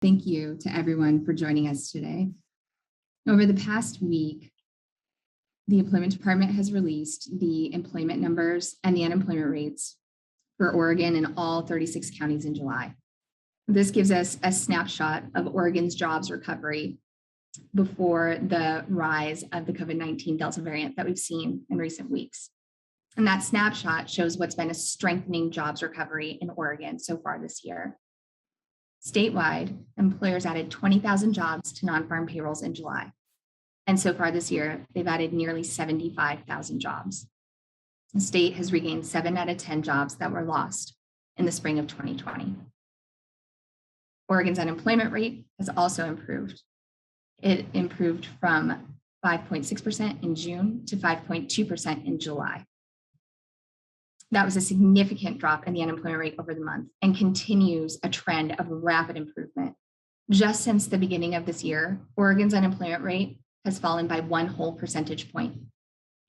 Thank you to everyone for joining us today. Over the past week, the Employment Department has released the employment numbers and the unemployment rates for Oregon and all 36 counties in July. This gives us a snapshot of Oregon's jobs recovery before the rise of the COVID-19 Delta variant that we've seen in recent weeks. And that snapshot shows what's been a strengthening jobs recovery in Oregon so far this year. Statewide, employers added 20,000 jobs to non-farm payrolls in July. And so far this year, they've added nearly 75,000 jobs. The state has regained 7 out of 10 jobs that were lost in the spring of 2020. Oregon's unemployment rate has also improved. It improved from 5.6% in June to 5.2% in July. That was a significant drop in the unemployment rate over the month and continues a trend of rapid improvement. Just since the beginning of this year, Oregon's unemployment rate has fallen by 1 whole percentage point.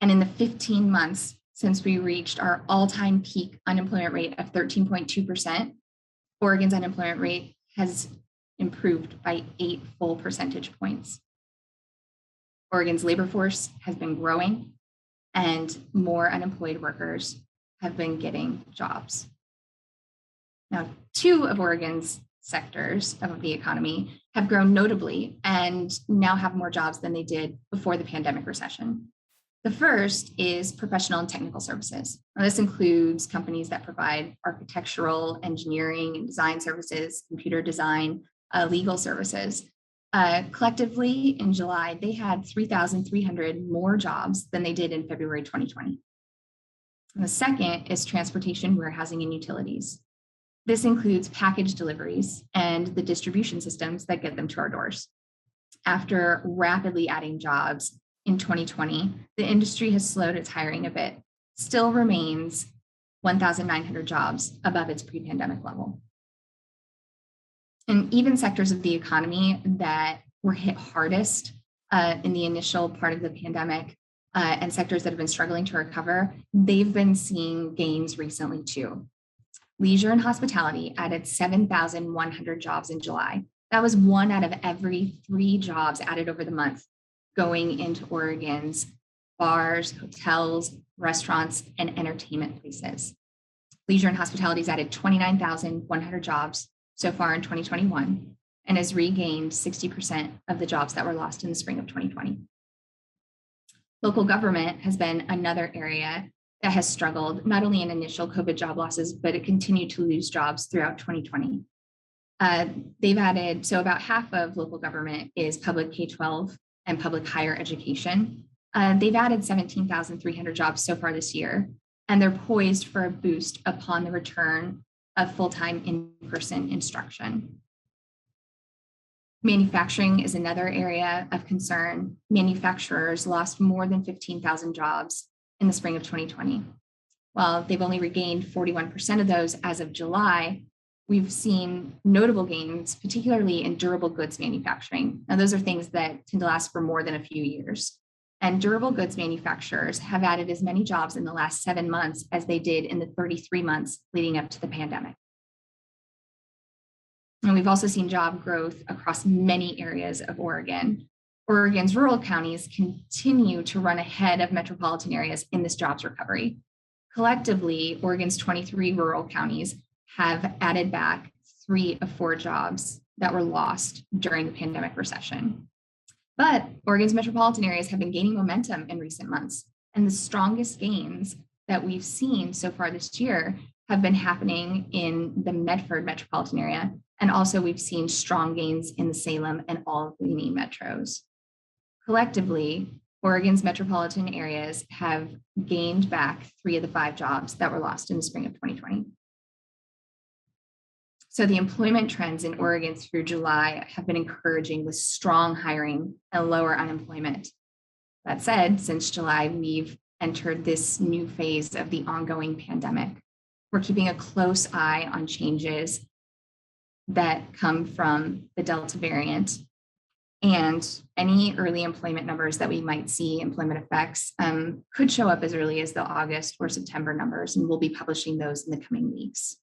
And in the 15 months since we reached our all-time peak unemployment rate of 13.2%, Oregon's unemployment rate has improved by 8 full percentage points. Oregon's labor force has been growing and more unemployed workers have been getting jobs. Now, 2 of Oregon's sectors of the economy have grown notably and now have more jobs than they did before the pandemic recession. The first is professional and technical services. Now, this includes companies that provide architectural, engineering, and design services, computer design, legal services. Collectively, in July, they had 3,300 more jobs than they did in February 2020. And the second is transportation, warehousing, and utilities. This includes package deliveries and the distribution systems that get them to our doors. After rapidly adding jobs in 2020, the industry has slowed its hiring a bit, still remains 1,900 jobs above its pre-pandemic level. And even sectors of the economy that were hit hardest in the initial part of the pandemic, and sectors that have been struggling to recover, they've been seeing gains recently too. Leisure and hospitality added 7,100 jobs in July. That was 1 out of every 3 jobs added over the month going into Oregon's bars, hotels, restaurants, and entertainment places. Leisure and hospitality has added 29,100 jobs so far in 2021 and has regained 60% of the jobs that were lost in the spring of 2020. Local government has been another area that has struggled, not only in initial COVID job losses, but it continued to lose jobs throughout 2020. They've added, so about half of local government is public K-12 and public higher education. They've added 17,300 jobs so far this year, and they're poised for a boost upon the return of full-time in-person instruction. Manufacturing is another area of concern. Manufacturers lost more than 15,000 jobs in the spring of 2020. While they've only regained 41% of those as of July, we've seen notable gains, particularly in durable goods manufacturing. Now, those are things that tend to last for more than a few years. And durable goods manufacturers have added as many jobs in the last 7 months as they did in the 33 months leading up to the pandemic. And we've also seen job growth across many areas of Oregon. Oregon's rural counties continue to run ahead of metropolitan areas in this jobs recovery. Collectively, Oregon's 23 rural counties have added back 3 of 4 jobs that were lost during the pandemic recession. But Oregon's metropolitan areas have been gaining momentum in recent months, and the strongest gains that we've seen so far this year have been happening in the Medford metropolitan area. And also we've seen strong gains in the Salem and Albany metros. Collectively, Oregon's metropolitan areas have gained back 3 of the 5 jobs that were lost in the spring of 2020. So the employment trends in Oregon through July have been encouraging with strong hiring and lower unemployment. That said, since July, we've entered this new phase of the ongoing pandemic. We're keeping a close eye on changes that come from the Delta variant, and any early employment numbers that we might see, employment effects, could show up as early as the August or September numbers, and we'll be publishing those in the coming weeks.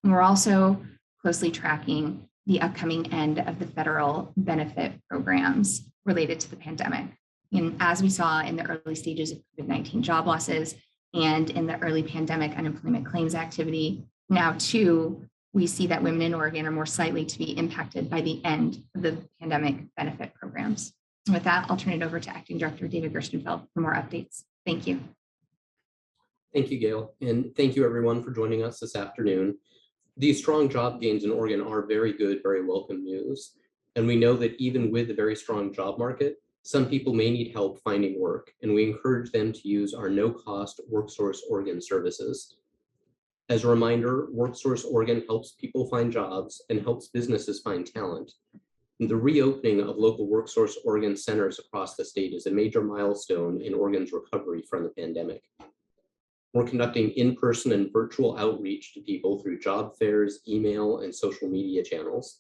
And we're also closely tracking the upcoming end of the federal benefit programs related to the pandemic. And as we saw in the early stages of COVID-19 job losses and in the early pandemic unemployment claims activity, now too, we see that women in Oregon are more likely to be impacted by the end of the pandemic benefit programs. And with that, I'll turn it over to Acting Director David Gerstenfeld for more updates. Thank you. Thank you, Gail, and thank you everyone for joining us this afternoon. These strong job gains in Oregon are very good, very welcome news. And we know that even with a very strong job market, some people may need help finding work, and we encourage them to use our no-cost WorkSource Oregon services. As a reminder, WorkSource Oregon helps people find jobs and helps businesses find talent. And the reopening of local WorkSource Oregon centers across the state is a major milestone in Oregon's recovery from the pandemic. We're conducting in-person and virtual outreach to people through job fairs, email, and social media channels.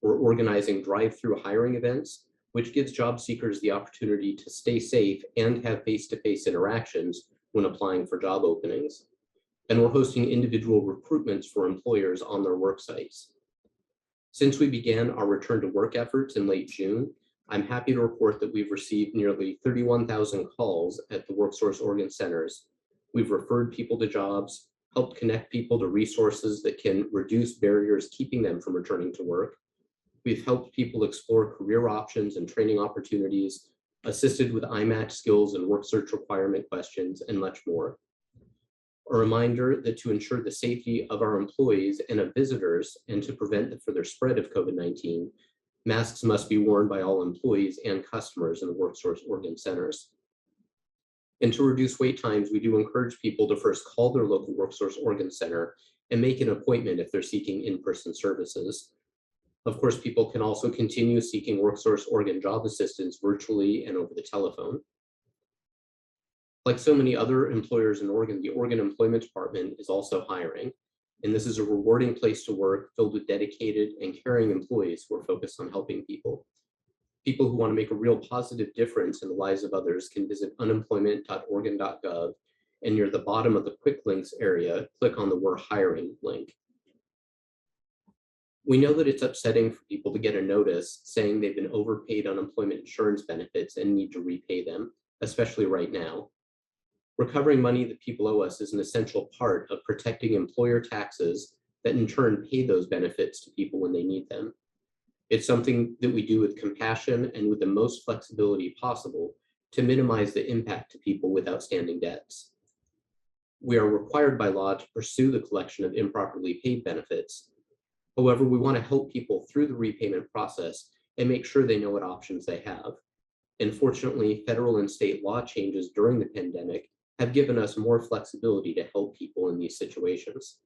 We're organizing drive-through hiring events, which gives job seekers the opportunity to stay safe and have face-to-face interactions when applying for job openings. And we're hosting individual recruitments for employers on their work sites. Since we began our return to work efforts in late June, I'm happy to report that we've received nearly 31,000 calls at the WorkSource Oregon centers. We've referred people to jobs, helped connect people to resources that can reduce barriers keeping them from returning to work. We've helped people explore career options and training opportunities, assisted with iMatch skills and work search requirement questions, and much more. A reminder that to ensure the safety of our employees and of visitors and to prevent the further spread of COVID-19, masks must be worn by all employees and customers in the WorkSource Oregon centers. And to reduce wait times, we do encourage people to first call their local WorkSource Oregon center and make an appointment if they're seeking in-person services. Of course, people can also continue seeking WorkSource Oregon job assistance virtually and over the telephone. Like so many other employers in Oregon, the Oregon Employment Department is also hiring. And this is a rewarding place to work filled with dedicated and caring employees who are focused on helping people. People who want to make a real positive difference in the lives of others can visit unemployment.oregon.gov, and near the bottom of the quick links area, click on the We're Hiring link. We know that it's upsetting for people to get a notice saying they've been overpaid unemployment insurance benefits and need to repay them, especially right now. Recovering money that people owe us is an essential part of protecting employer taxes that in turn pay those benefits to people when they need them. It's something that we do with compassion and with the most flexibility possible to minimize the impact to people with outstanding debts. We are required by law to pursue the collection of improperly paid benefits. However, we want to help people through the repayment process and make sure they know what options they have. And fortunately, federal and state law changes during the pandemic have given us more flexibility to help people in these situations.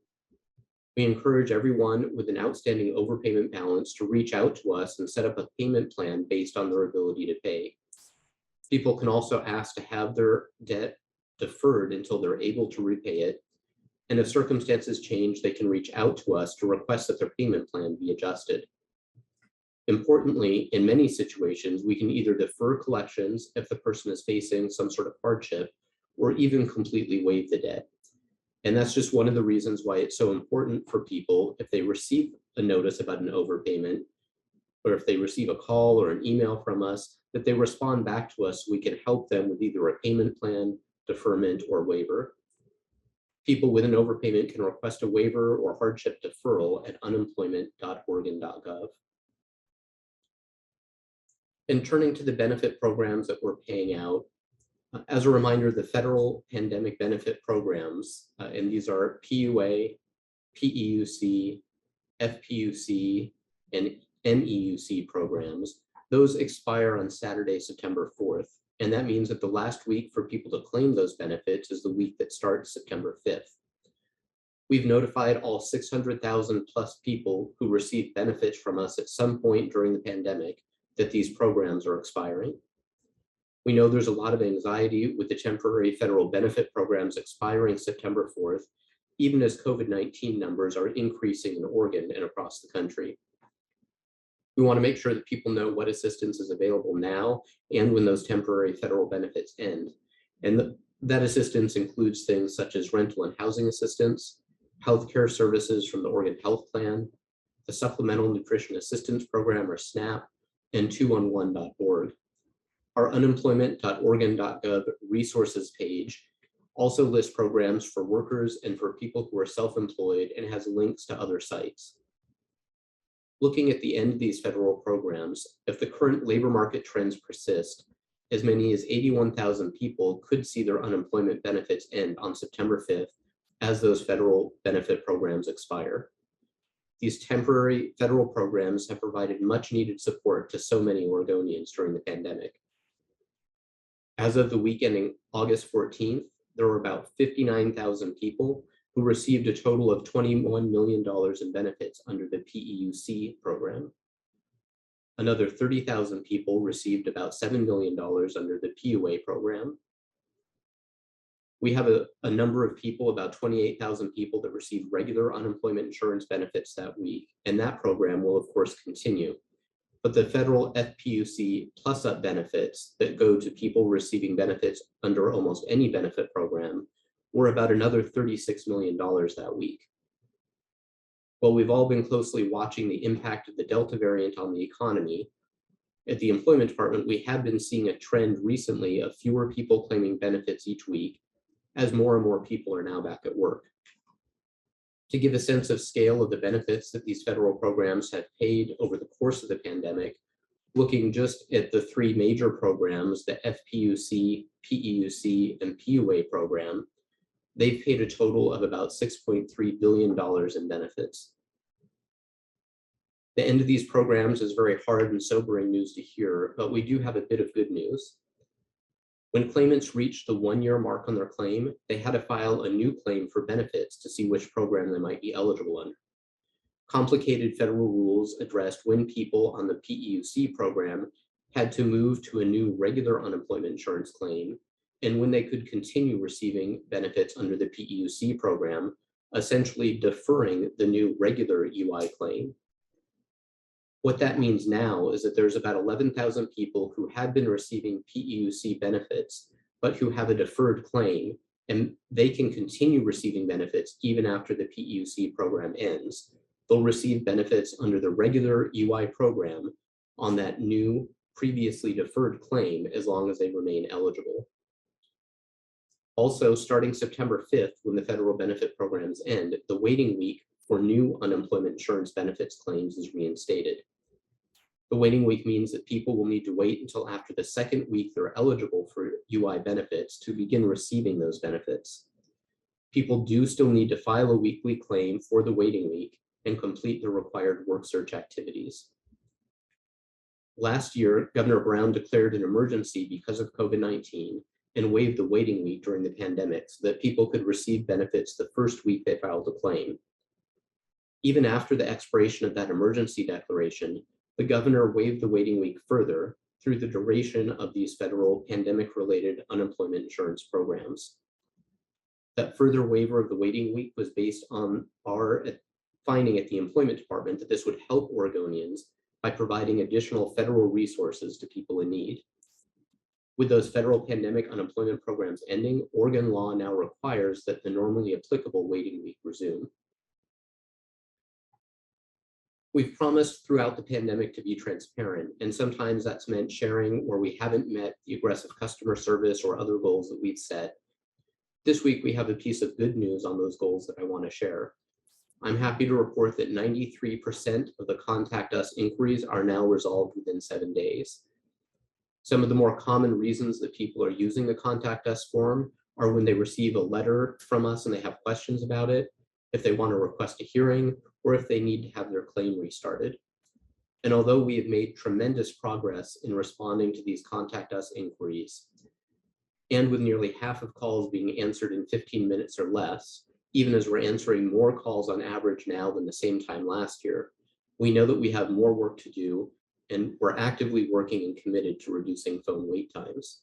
We encourage everyone with an outstanding overpayment balance to reach out to us and set up a payment plan based on their ability to pay. People can also ask to have their debt deferred until they're able to repay it. And if circumstances change, they can reach out to us to request that their payment plan be adjusted. Importantly, in many situations, we can either defer collections if the person is facing some sort of hardship, or even completely waive the debt. And that's just one of the reasons why it's so important for people, if they receive a notice about an overpayment, or if they receive a call or an email from us, that they respond back to us so we can help them with either a payment plan, deferment, or waiver. People with an overpayment can request a waiver or hardship deferral at unemployment.oregon.gov. And turning to the benefit programs that we're paying out, as a reminder, the federal pandemic benefit programs, and these are PUA, PEUC, FPUC, and MEUC programs, those expire on Saturday, September 4th. And that means that the last week for people to claim those benefits is the week that starts September 5th. We've notified all 600,000 plus people who received benefits from us at some point during the pandemic that these programs are expiring. We know there's a lot of anxiety with the temporary federal benefit programs expiring September 4th, even as COVID-19 numbers are increasing in Oregon and across the country. We want to make sure that people know what assistance is available now and when those temporary federal benefits end. And that assistance includes things such as rental and housing assistance, healthcare services from the Oregon Health Plan, the Supplemental Nutrition Assistance Program, or SNAP, and 211.org. Our unemployment.oregon.gov resources page also lists programs for workers and for people who are self-employed and has links to other sites. Looking at the end of these federal programs, if the current labor market trends persist, as many as 81,000 people could see their unemployment benefits end on September 5th as those federal benefit programs expire. These temporary federal programs have provided much needed support to so many Oregonians during the pandemic. As of the week ending August 14th, there were about 59,000 people who received a total of $21 million in benefits under the PEUC program. Another 30,000 people received about $7 million under the PUA program. We have a number of people, about 28,000 people, that received regular unemployment insurance benefits that week, and that program will of course continue. But the federal FPUC plus-up benefits that go to people receiving benefits under almost any benefit program were about another $36 million that week. While we've all been closely watching the impact of the Delta variant on the economy, at the Employment Department, we have been seeing a trend recently of fewer people claiming benefits each week, as more and more people are now back at work. To give a sense of scale of the benefits that these federal programs have paid over the course of the pandemic, looking just at the three major programs, the FPUC, PEUC, and PUA program, they've paid a total of about $6.3 billion in benefits. The end of these programs is very hard and sobering news to hear, but we do have a bit of good news. When claimants reached the 1-year mark on their claim, they had to file a new claim for benefits to see which program they might be eligible under. Complicated federal rules addressed when people on the PEUC program had to move to a new regular unemployment insurance claim, and when they could continue receiving benefits under the PEUC program, essentially deferring the new regular UI claim. What that means now is that there's about 11,000 people who had been receiving PEUC benefits, but who have a deferred claim, and they can continue receiving benefits even after the PEUC program ends. They'll receive benefits under the regular UI program on that new, previously deferred claim as long as they remain eligible. Also, starting September 5th, when the federal benefit programs end, the waiting week for new unemployment insurance benefits claims is reinstated. The waiting week means that people will need to wait until after the second week they're eligible for UI benefits to begin receiving those benefits. People do still need to file a weekly claim for the waiting week and complete the required work search activities. Last year, Governor Brown declared an emergency because of COVID-19 and waived the waiting week during the pandemic so that people could receive benefits the first week they filed a claim. Even after the expiration of that emergency declaration, the governor waived the waiting week further through the duration of these federal pandemic-related unemployment insurance programs. That further waiver of the waiting week was based on our finding at the Employment Department that this would help Oregonians by providing additional federal resources to people in need. With those federal pandemic unemployment programs ending, Oregon law now requires that the normally applicable waiting week resume. We've promised throughout the pandemic to be transparent, and sometimes that's meant sharing where we haven't met the aggressive customer service or other goals that we've set. This week, we have a piece of good news on those goals that I want to share. I'm happy to report that 93% of the Contact Us inquiries are now resolved within 7 days. Some of the more common reasons that people are using the Contact Us form are when they receive a letter from us and they have questions about it, if they want to request a hearing, or if they need to have their claim restarted. And although we have made tremendous progress in responding to these Contact Us inquiries, and with nearly half of calls being answered in 15 minutes or less, even as we're answering more calls on average now than the same time last year, we know that we have more work to do, and we're actively working and committed to reducing phone wait times.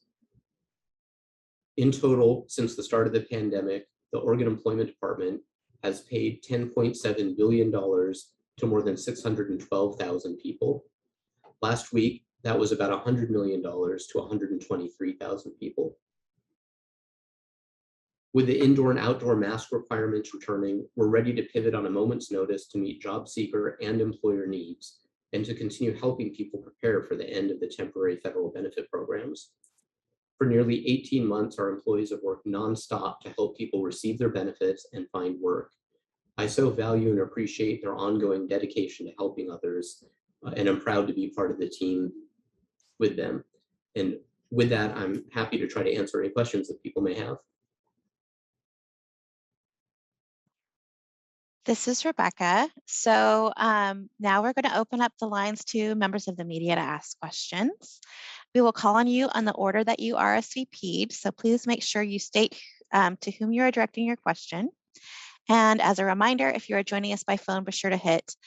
In total, since the start of the pandemic, the Oregon Employment Department has paid $10.7 billion to more than 612,000 people. Last week, that was about $100 million to 123,000 people. With the indoor and outdoor mask requirements returning, we're ready to pivot on a moment's notice to meet job seeker and employer needs and to continue helping people prepare for the end of the temporary federal benefit programs. For nearly 18 months, our employees have worked nonstop to help people receive their benefits and find work. I so value and appreciate their ongoing dedication to helping others, and I'm proud to be part of the team with them. And with that, I'm happy to try to answer any questions that people may have. This is Rebecca. So now we're going to open up the lines to members of the media to ask questions. We will call on you on the order that you RSVP'd. So please make sure you state to whom you are directing your question. And as a reminder, if you are joining us by phone, be sure to hit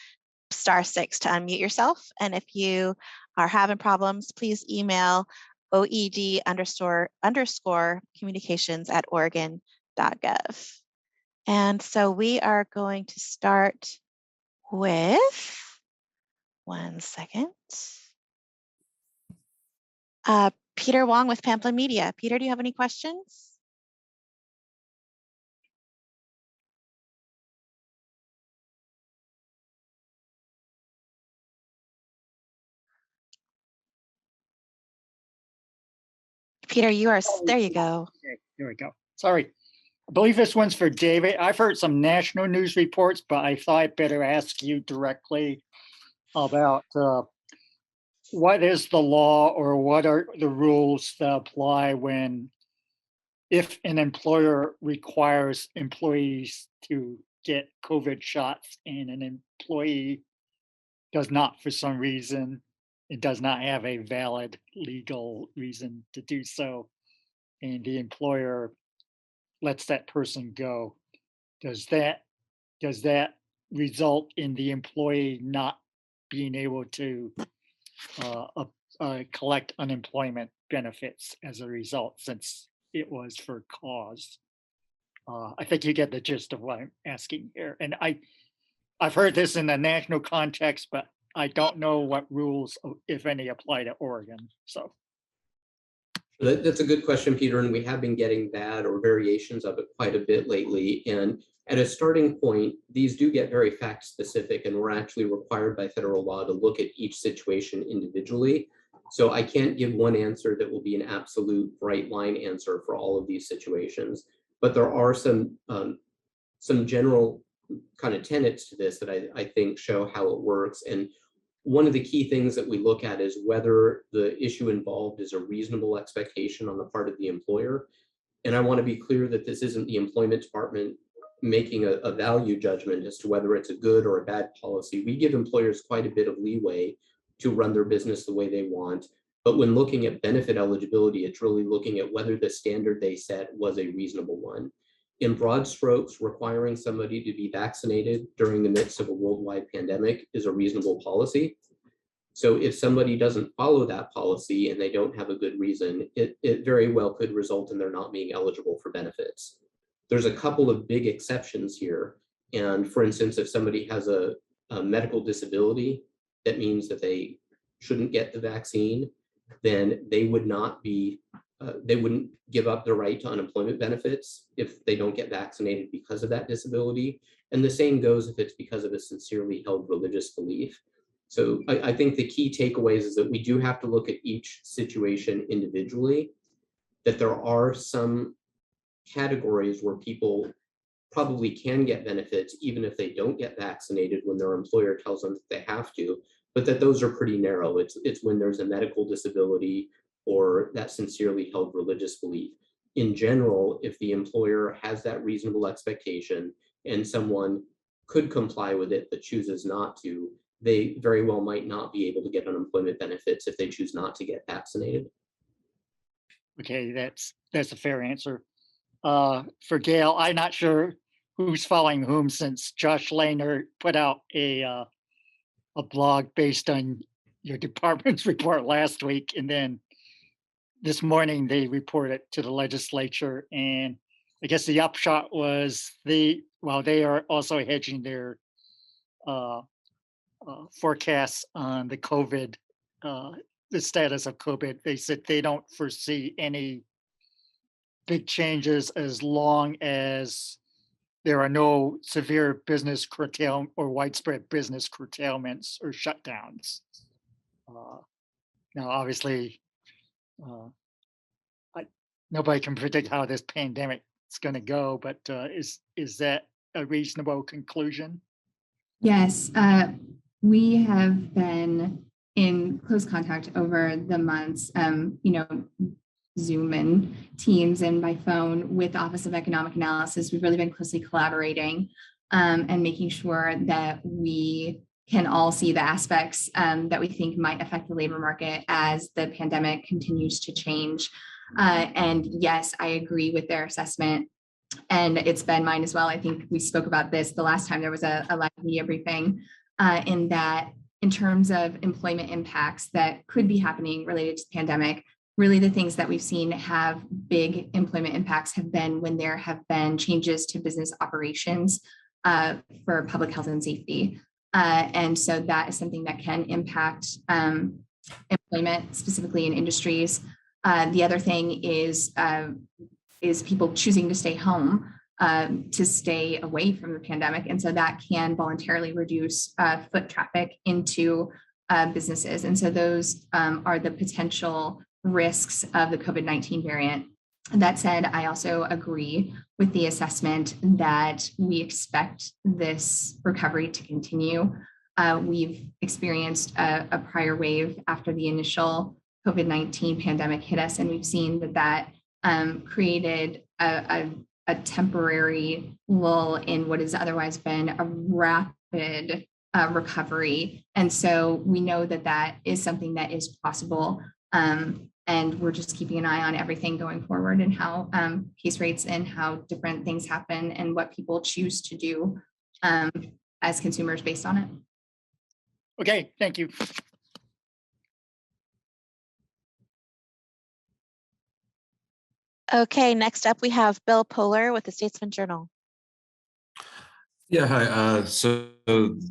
*6 to unmute yourself. And if you are having problems, please email oed_communications@oregon.gov. And so we are going to start with, one second, Peter Wong with Pamplin Media. Peter, do you have any questions? Peter, there you go. Okay, here we go. Sorry. I believe this one's for David. I've heard some national news reports, but I thought I'd better ask you directly about what is the law or what are the rules that apply if an employer requires employees to get COVID shots and an employee does not, for some reason, it does not have a valid legal reason to do so, and the employer lets that person go. Does that result in the employee not being able to collect unemployment benefits as a result, since it was for cause? I think you get the gist of what I'm asking here. And I've heard this in the national context, but I don't know what rules, if any, apply to Oregon. So That's a good question, Peter, and we have been getting that or variations of it quite a bit lately. And at a starting point, these do get very fact specific, and we're actually required by federal law to look at each situation individually. So I can't give one answer that will be an absolute bright line answer for all of these situations. But there are some general kind of tenets to this that I think show how it works. And one of the key things that we look at is whether the issue involved is a reasonable expectation on the part of the employer. And I want to be clear that this isn't the employment department making a value judgment as to whether it's a good or a bad policy. We give employers quite a bit of leeway to run their business the way they want. But when looking at benefit eligibility, it's really looking at whether the standard they set was a reasonable one. In broad strokes, requiring somebody to be vaccinated during the midst of a worldwide pandemic is a reasonable policy. So if somebody doesn't follow that policy and they don't have a good reason, it very well could result in their not being eligible for benefits. There's a couple of big exceptions here. And for instance, if somebody has a medical disability that means that they shouldn't get the vaccine, then they would not be they wouldn't give up their right to unemployment benefits if they don't get vaccinated because of that disability. And the same goes if it's because of a sincerely held religious belief. So I think the key takeaways is that we do have to look at each situation individually, that there are some categories where people probably can get benefits even if they don't get vaccinated when their employer tells them that they have to, but that those are pretty narrow. It's when there's a medical disability or that sincerely held religious belief. In general, if the employer has that reasonable expectation and someone could comply with it but chooses not to, they very well might not be able to get unemployment benefits if they choose not to get vaccinated. okay, that's a fair answer. For Gail, I'm not sure who's following whom, since Josh Lehner put out a blog based on your department's report last week, and then this morning they reported to the legislature. And I guess the upshot was they are also hedging their forecasts on the COVID, the status of COVID. They said they don't foresee any big changes as long as there are no severe business or widespread business curtailments or shutdowns. Now, obviously, uh, nobody can predict how this pandemic is going to go, but is that a reasonable conclusion? Yes, we have been in close contact over the months, Zoom and Teams and by phone with the Office of Economic Analysis. We've really been closely collaborating and making sure that we can all see the aspects that we think might affect the labor market as the pandemic continues to change. And yes, I agree with their assessment. And it's been mine as well. I think we spoke about this the last time there was a live media briefing in that in terms of employment impacts that could be happening related to the pandemic, really the things that we've seen have big employment impacts have been when there have been changes to business operations for public health and safety. And so that is something that can impact employment, specifically in industries. The other thing is people choosing to stay home to stay away from the pandemic. And so that can voluntarily reduce foot traffic into businesses. And so those are the potential risks of the COVID-19 variant. That said, I also agree with the assessment that we expect this recovery to continue. We've experienced a prior wave after the initial COVID-19 pandemic hit us, and we've seen that created a temporary lull in what has otherwise been a rapid recovery. And so we know that that is something that is possible. And we're just keeping an eye on everything going forward and how case rates and how different things happen and what people choose to do as consumers based on it. Okay, thank you. Okay, next up we have Bill Poehler with the Statesman Journal. Yeah, hi. So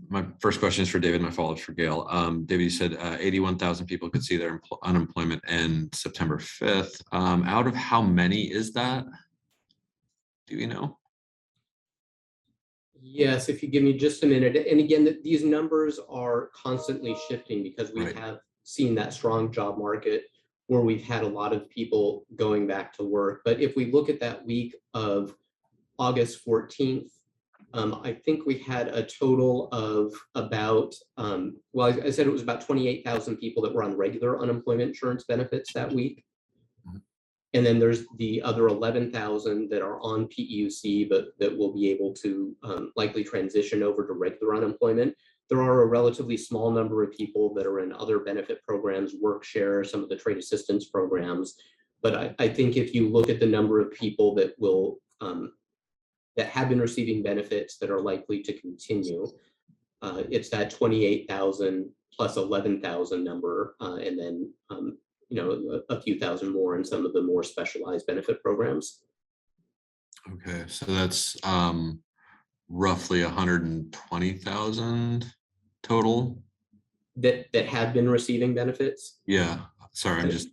my first question is for David, my follow-up for Gail. David, you said 81,000 people could see their unemployment end September 5th. Out of how many is that? Do you know? Yes, if you give me just a minute. And again, these numbers are constantly shifting because we have seen that strong job market where we've had a lot of people going back to work. But if we look at that week of August 14th, I think we had a total of about, well, I said it was about 28,000 people that were on regular unemployment insurance benefits that week. And then there's the other 11,000 that are on PEUC, but that will be able to likely transition over to regular unemployment. There are a relatively small number of people that are in other benefit programs, WorkShare, some of the trade assistance programs. But I think if you look at the number of people that will that have been receiving benefits that are likely to continue, it's that 28,000 plus 11,000 number, and then a few thousand more in some of the more specialized benefit programs. Okay, so that's roughly 120,000 total that have been receiving benefits. Yeah, sorry, I'm just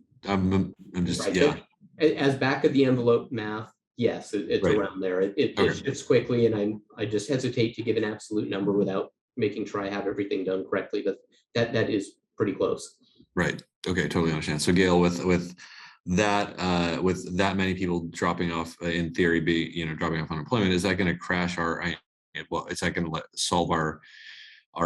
right. Yeah. As back of the envelope math, yes, it's Right. around there. It shifts quickly, and I just hesitate to give an absolute number without making sure I have everything done correctly. But that is pretty close. Right. Okay, totally understand. So Gail, with that many people dropping off, in theory, dropping off unemployment, is that going to crash is that going to solve our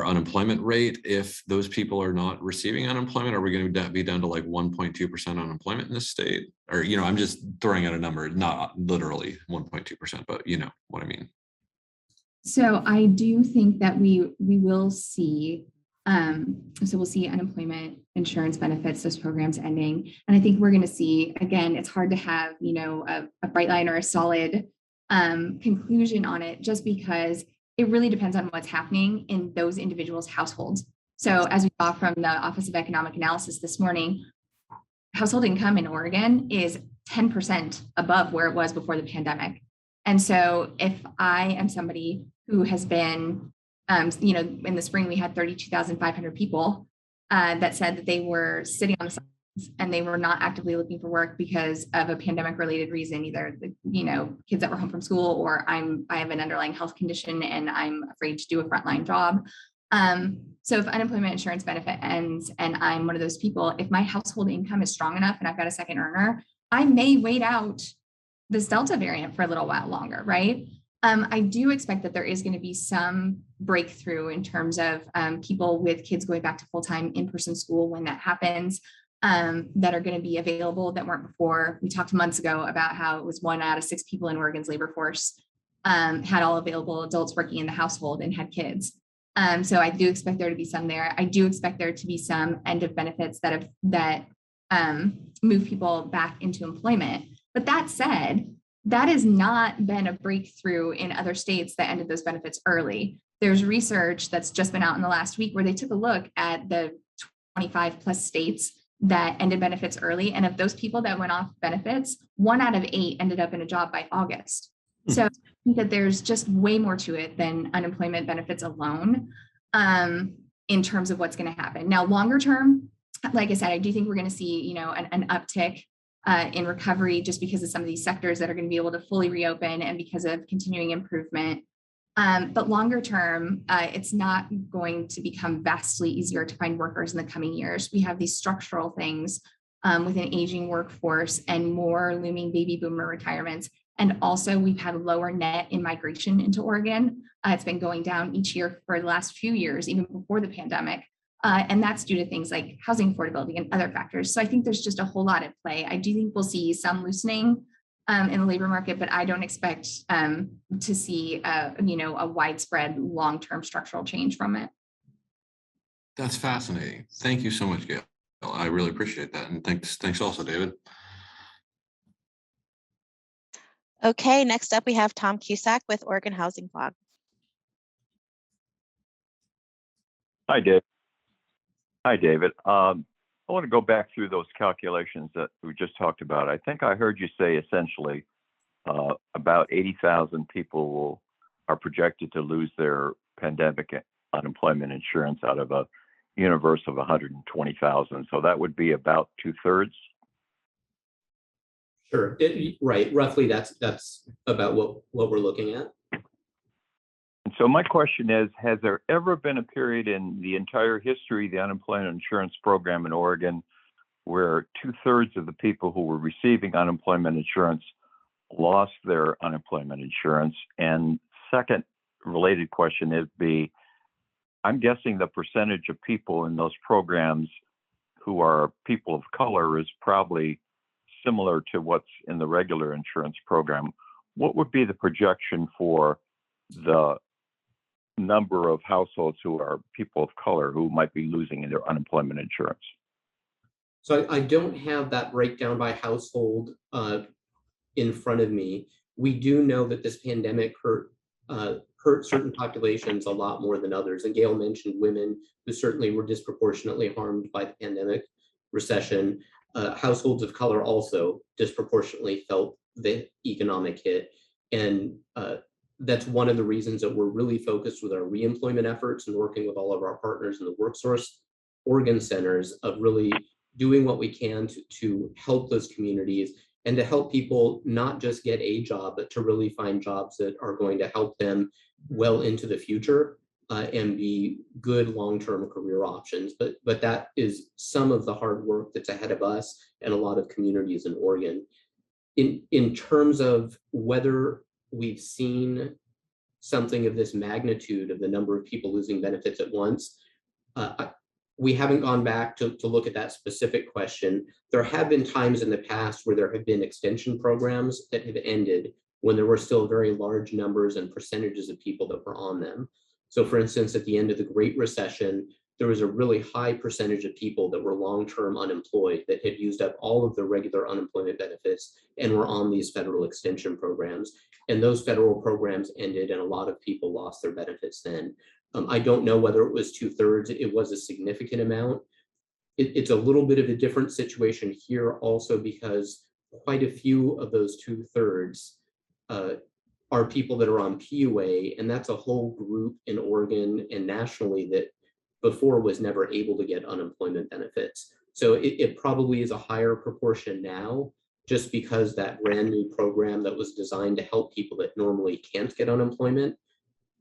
unemployment rate if those people are not receiving unemployment? Are we going to be down to like 1.2% unemployment in this state? Or, I'm just throwing out a number, not literally 1.2%, but you know what I mean. So I do think that we will see, we'll see unemployment insurance benefits, those programs ending. And I think we're going to see, again, it's hard to have, a bright line or a solid conclusion on it, just because it really depends on what's happening in those individuals' households. So as we saw from the Office of Economic Analysis this morning, household income in Oregon is 10% above where it was before the pandemic. And so if I am somebody who has been, in the spring, we had 32,500 people that said that they were sitting on the and they were not actively looking for work because of a pandemic related reason, either kids that were home from school, or I have an underlying health condition and I'm afraid to do a frontline job. So if unemployment insurance benefit ends and I'm one of those people, if my household income is strong enough and I've got a second earner, I may wait out this Delta variant for a little while longer, right? I do expect that there is going to be some breakthrough in terms of people with kids going back to full-time in-person school when that happens, that are going to be available that weren't before. We talked months ago about how it was 1 out of 6 people in Oregon's labor force had all available adults working in the household and had kids. So I do expect there to be some there. I do expect there to be some end of benefits that move people back into employment. But that said, that has not been a breakthrough in other states that ended those benefits early. There's research that's just been out in the last week where they took a look at the 25 plus states that ended benefits early. And of those people that went off benefits, 1 out of 8 ended up in a job by August. So I think that there's just way more to it than unemployment benefits alone in terms of what's going to happen. Now, longer term, like I said, I do think we're going to see, an uptick in recovery just because of some of these sectors that are going to be able to fully reopen and because of continuing improvement. But longer term, it's not going to become vastly easier to find workers in the coming years. We have these structural things with an aging workforce and more looming baby boomer retirements. And also we've had lower net immigration into Oregon. It's been going down each year for the last few years, even before the pandemic. And that's due to things like housing affordability and other factors. So I think there's just a whole lot at play. I do think we'll see some loosening in the labor market, but I don't expect to see a widespread long-term structural change from it. That's fascinating. Thank you so much, Gail. I really appreciate that. And thanks also, David. Okay, next up we have Tom Cusack with Oregon Housing Blog. Hi, Dave. Hi, David. I want to go back through those calculations that we just talked about. I think I heard you say essentially about 80,000 people are projected to lose their pandemic unemployment insurance out of a universe of 120,000. So that would be about 2/3. Sure. Right. Roughly, that's about what we're looking at. And so my question is, has there ever been a period in the entire history of the unemployment insurance program in Oregon where 2/3 of the people who were receiving unemployment insurance lost their unemployment insurance? And second related question is I'm guessing the percentage of people in those programs who are people of color is probably similar to what's in the regular insurance program. What would be the projection for the number of households who are people of color who might be losing their unemployment insurance? So I don't have that breakdown by household in front of me. We do know that this pandemic hurt certain populations a lot more than others. And Gail mentioned women who certainly were disproportionately harmed by the pandemic recession. Households of color also disproportionately felt the economic hit. And that's one of the reasons that we're really focused with our reemployment efforts and working with all of our partners in the WorkSource Oregon centers of really doing what we can to help those communities and to help people not just get a job, but to really find jobs that are going to help them well into the future and be good long-term career options. But that is some of the hard work that's ahead of us and a lot of communities in Oregon. In terms of whether we've seen something of this magnitude of the number of people losing benefits at once, we haven't gone back to look at that specific question. There have been times in the past where there have been extension programs that have ended when there were still very large numbers and percentages of people that were on them. So for instance, at the end of the Great Recession, there was a really high percentage of people that were long-term unemployed that had used up all of the regular unemployment benefits and were on these federal extension programs. And those federal programs ended and a lot of people lost their benefits then. I don't know whether it was 2/3, it was a significant amount. It's a little bit of a different situation here also because quite a few of those 2/3 are people that are on PUA, and that's a whole group in Oregon and nationally that before was never able to get unemployment benefits. So it probably is a higher proportion now, just because that brand new program that was designed to help people that normally can't get unemployment,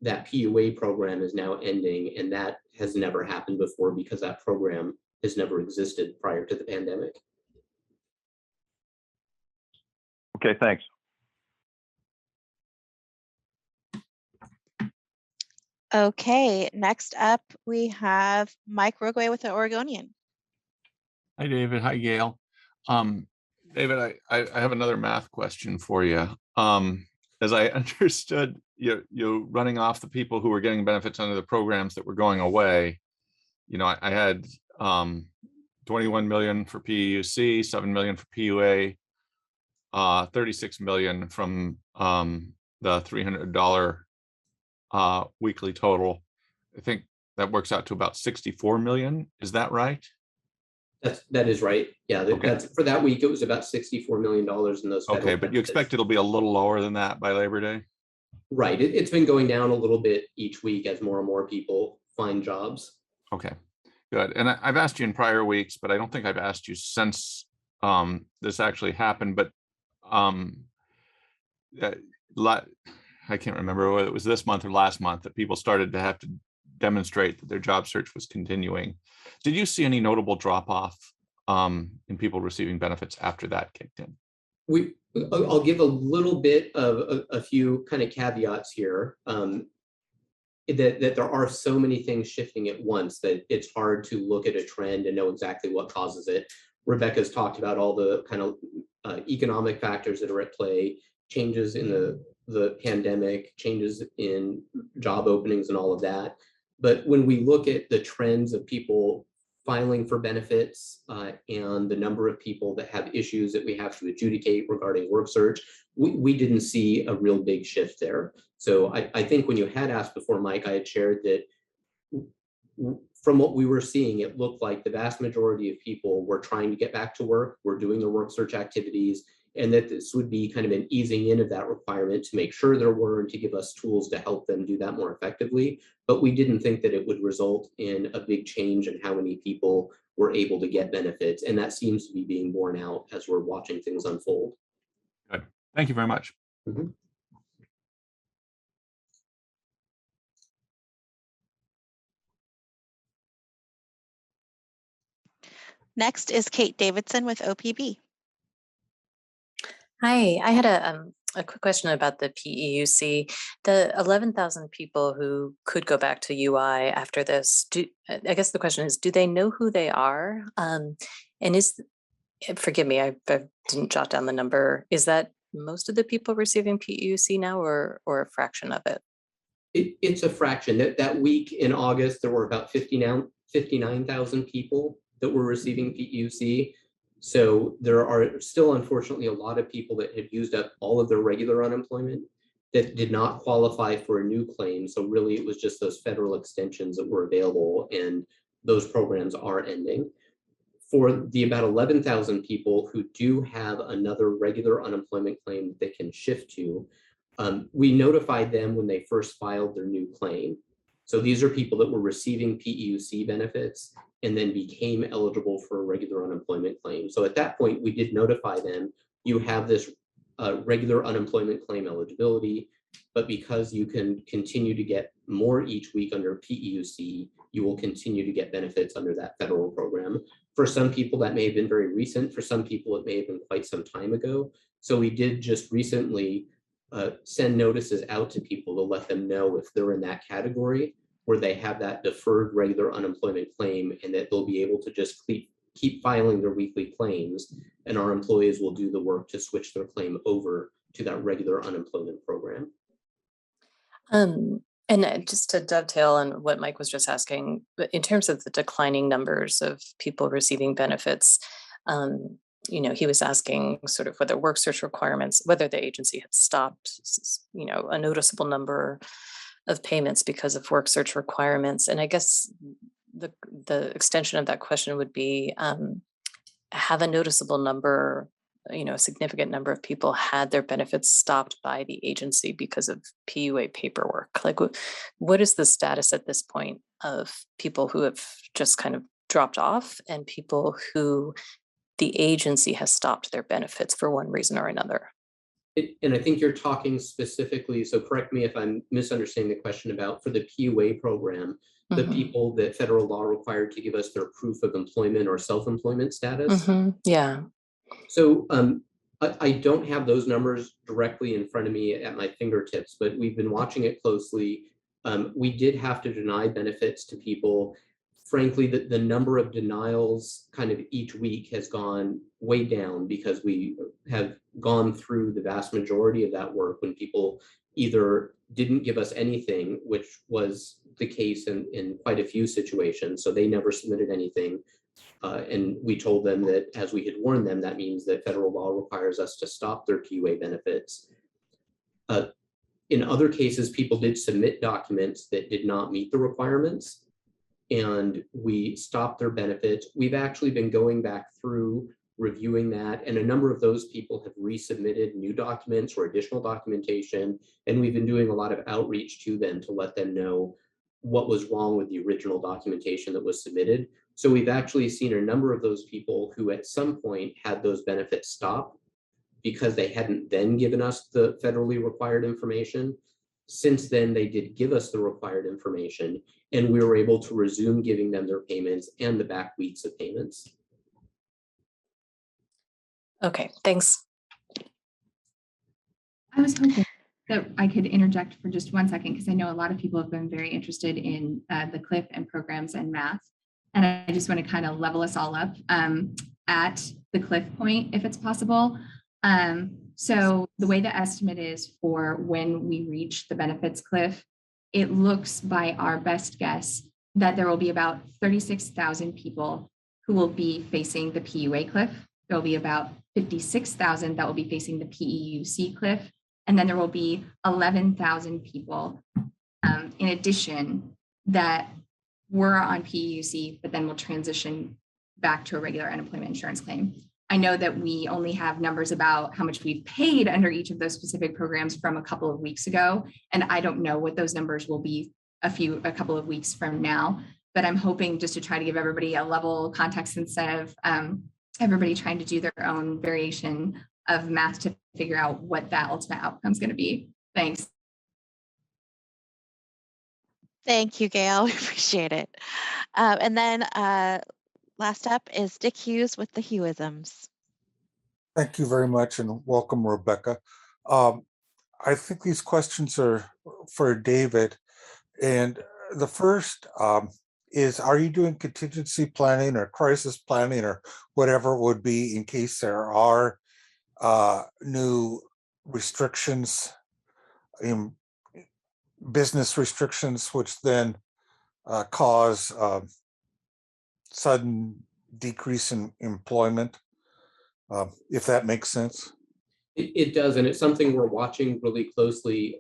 that PUA program is now ending, and that has never happened before because that program has never existed prior to the pandemic. Okay, thanks. Okay, next up we have Mike Rogway with the Oregonian. Hi, David. Hi, Gail. David, I have another math question for you. As I understood, you running off the people who were getting benefits under the programs that were going away. I had 21 million for PUC, 7 million for PUA, 36 million from the $300 weekly total. I think that works out to about 64 million. Is that right? That is right. Yeah, that's for that week. It was about $64 million in those. Okay, but you expect it'll be a little lower than that by Labor Day? Right. It's been going down a little bit each week as more and more people find jobs. Okay, good. And I've asked you in prior weeks, but I don't think I've asked you since this actually happened. But I can't remember whether it was this month or last month that people started to have to demonstrate that their job search was continuing. Did you see any notable drop off in people receiving benefits after that kicked in? I'll give a little bit of a few kind of caveats here. That there are so many things shifting at once that it's hard to look at a trend and know exactly what causes it. Rebecca's talked about all the kind of economic factors that are at play, changes in the pandemic, changes in job openings and all of that. But when we look at the trends of people filing for benefits and the number of people that have issues that we have to adjudicate regarding work search, we didn't see a real big shift there. So I think when you had asked before, Mike, I had shared that from what we were seeing, it looked like the vast majority of people were trying to get back to work, were doing their work search activities, and that this would be kind of an easing in of that requirement to make sure there were and to give us tools to help them do that more effectively. But we didn't think that it would result in a big change in how many people were able to get benefits. And that seems to be being borne out as we're watching things unfold. Good. Thank you very much. Mm-hmm. Next is Kate Davidson with OPB. Hi, I had a quick question about the PEUC. The 11,000 people who could go back to UI after this, I guess the question is, do they know who they are? And forgive me, I didn't jot down the number. Is that most of the people receiving PEUC now or a fraction of it? It's a fraction. That week in August, there were about 59,000 people that were receiving PEUC. So there are still, unfortunately, a lot of people that had used up all of their regular unemployment that did not qualify for a new claim. So really, it was just those federal extensions that were available, and those programs are ending. For the about 11,000 people who do have another regular unemployment claim that they can shift to, we notified them when they first filed their new claim. So these are people that were receiving PEUC benefits and then became eligible for a regular unemployment claim. So at that point, we did notify them, you have this regular unemployment claim eligibility, but because you can continue to get more each week under PEUC, you will continue to get benefits under that federal program. For some people, that may have been very recent. For some people, it may have been quite some time ago. So we did just recently send notices out to people to let them know if they're in that category where they have that deferred regular unemployment claim, and that they'll be able to just keep filing their weekly claims, and our employees will do the work to switch their claim over to that regular unemployment program. And just to dovetail on what Mike was just asking, in terms of the declining numbers of people receiving benefits, he was asking sort of whether work search requirements, whether the agency had stopped, a noticeable number of payments because of work search requirements. And I guess the extension of that question would be, have a noticeable number, a significant number of people had their benefits stopped by the agency because of PUA paperwork? Like, what is the status at this point of people who have just kind of dropped off and people who the agency has stopped their benefits for one reason or another. And I think you're talking specifically, so correct me if I'm misunderstanding the question about for the PUA program, the people that federal law required to give us their proof of employment or self-employment status. Yeah. So I don't have those numbers directly in front of me at my fingertips, but we've been watching it closely. We did have to deny benefits to people. Frankly, the number of denials kind of each week has gone way down because we have gone through the vast majority of that work when people either didn't give us anything, which was the case in quite a few situations, so they never submitted anything. And we told them that, as we had warned them, that means that federal law requires us to stop their PUA benefits. In other cases, people did submit documents that did not meet the requirements, and we stopped their benefits. We've actually been going back through reviewing that, and a number of those people have resubmitted new documents or additional documentation, and we've been doing a lot of outreach to them to let them know what was wrong with the original documentation that was submitted. So we've actually seen a number of those people who at some point had those benefits stop because they hadn't then given us the federally required information. Since then, they did give us the required information, and we were able to resume giving them their payments and the back weeks of payments. Okay, thanks. I was hoping that I could interject for just 1 second, because I know a lot of people have been very interested in the CLIF and programs and math. And I just want to kind of level us all up at the CLIF point, if it's possible. So the way the estimate is for when we reach the benefits cliff, it looks by our best guess that there will be about 36,000 people who will be facing the PUA cliff. There will be about 56,000 that will be facing the PEUC cliff. And then there will be 11,000 people in addition that were on PEUC, but then will transition back to a regular unemployment insurance claim. I know that we only have numbers about how much we've paid under each of those specific programs from a couple of weeks ago. And I don't know what those numbers will be a couple of weeks from now, but I'm hoping just to try to give everybody a level context instead of everybody trying to do their own variation of math to figure out what that ultimate outcome is going to be. Thanks. Thank you, Gail. We appreciate it. And then last up is Dick Hughes with the Hueisms. Thank you very much, and welcome, Rebecca. I think these questions are for David. And the first is, are you doing contingency planning or crisis planning or whatever it would be in case there are new restrictions, business restrictions, which then cause sudden decrease in employment, if that makes sense? It does, and it's something we're watching really closely.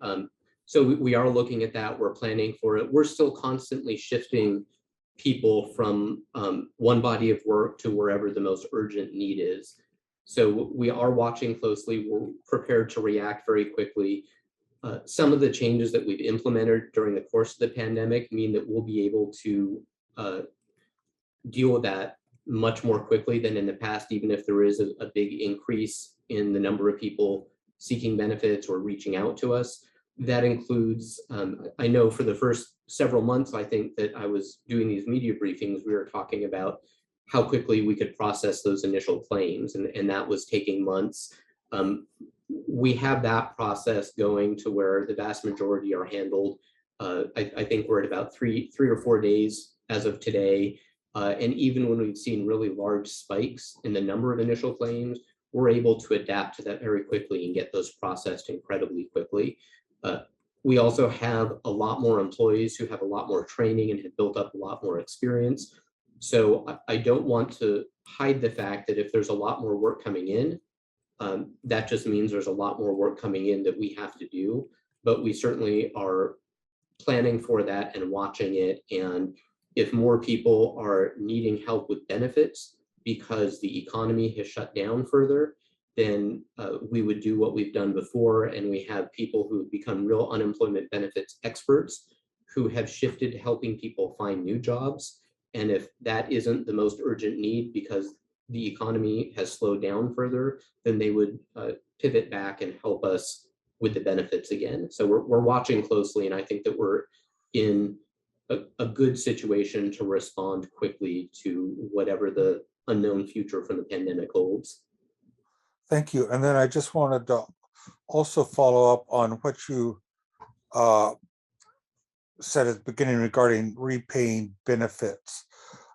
So we are looking at that. We're planning for it. We're still constantly shifting people from one body of work to wherever the most urgent need is. So we are watching closely. We're prepared to react very quickly. Some of the changes that we've implemented during the course of the pandemic mean that we'll be able to deal with that much more quickly than in the past, even if there is a big increase in the number of people seeking benefits or reaching out to us. That includes, I know for the first several months, I think that I was doing these media briefings, we were talking about how quickly we could process those initial claims, and that was taking months. We have that process going to where the vast majority are handled. I think we're at about three or 4 days as of today. And even when we've seen really large spikes in the number of initial claims, we're able to adapt to that very quickly and get those processed incredibly quickly. We also have a lot more employees who have a lot more training and have built up a lot more experience. So I don't want to hide the fact that if there's a lot more work coming in, that just means there's a lot more work coming in that we have to do. But we certainly are planning for that and watching it. And if more people are needing help with benefits because the economy has shut down further, then we would do what we've done before. And we have people who have become real unemployment benefits experts who have shifted to helping people find new jobs. And if that isn't the most urgent need because the economy has slowed down further, then they would pivot back and help us with the benefits again. So we're watching closely, and I think that we're in a good situation to respond quickly to whatever the unknown future from the pandemic holds. Thank you. And then I just wanted to also follow up on what you said at the beginning regarding repaying benefits.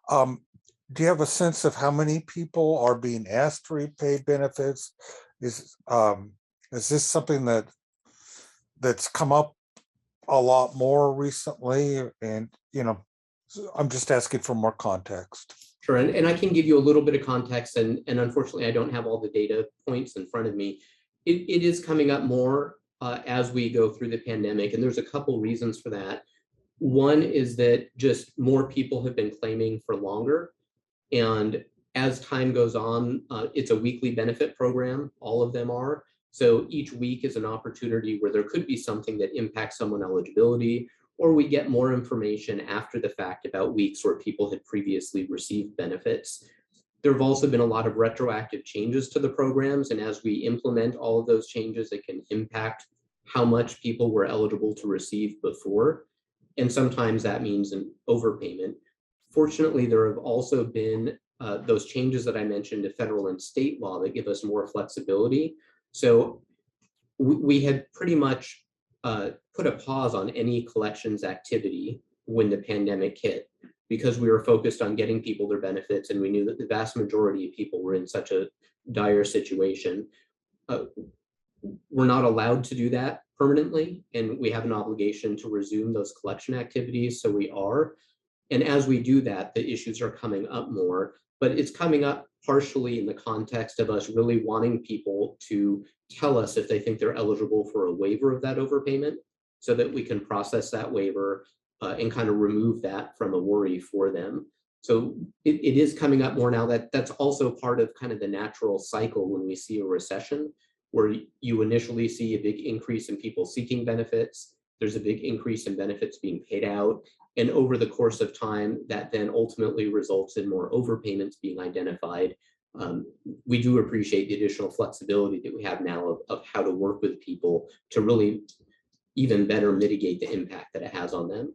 Do you have a sense of how many people are being asked to repay benefits? Is this something that's come up a lot more recently? And, I'm just asking for more context. Sure, and I can give you a little bit of context, and unfortunately I don't have all the data points in front of me. It is coming up more as we go through the pandemic, and there's a couple reasons for that. One is that just more people have been claiming for longer, and as time goes on, it's a weekly benefit program, all of them are. So each week is an opportunity where there could be something that impacts someone's eligibility, or we get more information after the fact about weeks where people had previously received benefits. There have also been a lot of retroactive changes to the programs, and as we implement all of those changes, it can impact how much people were eligible to receive before. And sometimes that means an overpayment. Fortunately, there have also been those changes that I mentioned to federal and state law that give us more flexibility. So we had pretty much put a pause on any collections activity when the pandemic hit, because we were focused on getting people their benefits, and we knew that the vast majority of people were in such a dire situation. We're not allowed to do that permanently, and we have an obligation to resume those collection activities, so we are. And as we do that, the issues are coming up more, but it's coming up partially in the context of us really wanting people to tell us if they think they're eligible for a waiver of that overpayment, so that we can process that waiver and kind of remove that from a worry for them. So it is coming up more now. That's also part of kind of the natural cycle when we see a recession, where you initially see a big increase in people seeking benefits. There's a big increase in benefits being paid out. And over the course of time, that then ultimately results in more overpayments being identified. We do appreciate the additional flexibility that we have now of how to work with people to really even better mitigate the impact that it has on them.